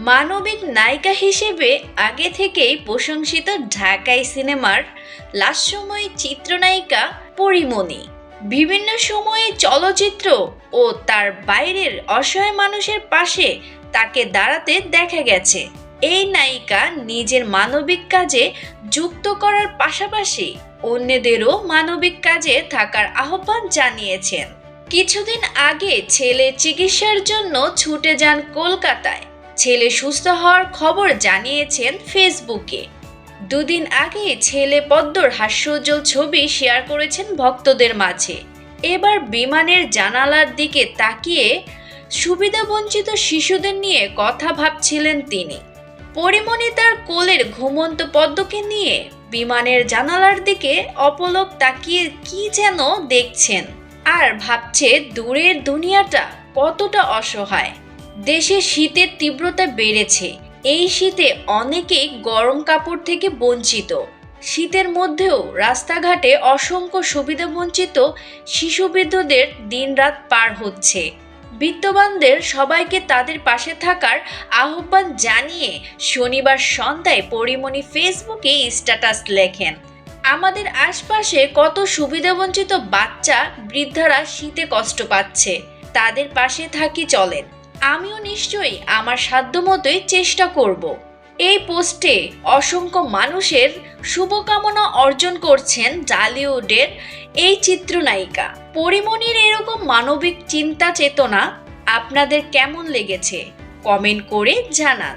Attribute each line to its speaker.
Speaker 1: মানবিক নায়িকা হিসেবে আগে থেকেই প্রশংসিত ঢাকাই সিনেমার লাস্যময়ী চিত্রনায়িকা পরীমণি। বিভিন্ন সময়ে চলচ্চিত্র ও তার বাইরের অসহায় মানুষের পাশে তাকে দাঁড়াতে দেখা গেছে। এই নায়িকা নিজের মানবিক কাজে যুক্ত করার পাশাপাশি অন্যদেরও মানবিক কাজে থাকার আহ্বান জানিয়েছেন। কিছুদিন আগে ছেলে চিকিৎসার জন্য ছুটে যান কলকাতায়। ছেলে সুস্থ হওয়ার খবর জানিয়েছেন ফেসবুকে। দুদিন আগে ছেলে পদ্মর হাস্যোজ্জ্বল ছবি শেয়ার করেছেন ভক্তদের মাঝে। এবার বিমানের জানালার দিকে তাকিয়ে সুবিধাবঞ্চিত শিশুদের নিয়ে কথা ভাবছিলেন তিনি। পরীমণি তার কোলের ঘুমন্ত পদ্মকে নিয়ে বিমানের জানালার দিকে অপলক তাকিয়ে কি যেন দেখছেন আর ভাবছে দূরের দুনিয়াটা কতটা অসহায়। দেশে শীতের তীব্রতা বেড়েছে। এই শীতে অনেকেই গরম কাপড় থেকে বঞ্চিত। শীতের মধ্যেও রাস্তাঘাটে অসংখ্য সুবিধাবঞ্চিত শিশুবৃদ্ধদের দিনরাত পার হচ্ছে। বিত্তবানদের সবাইকে তাদের পাশে থাকার আহ্বান জানিয়ে শনিবার সন্ধ্যায় পরীমণি ফেসবুকে স্ট্যাটাস লেখেন, আমাদের আশপাশে কত সুবিধাবঞ্চিত বাচ্চা বৃদ্ধারা শীতে কষ্ট পাচ্ছে, তাদের পাশে থাকি চলেন। আমিও নিশ্চয়ই আমার সাধ্যমতোই চেষ্টা করব। এই পোস্টে অসংখ্য মানুষের শুভকামনা অর্জন করছেন ঢালিউডের এই চিত্রনায়িকা। পরীমণির এরকম মানবিক চিন্তা চেতনা আপনাদের কেমন লেগেছে কমেন্ট করে জানান।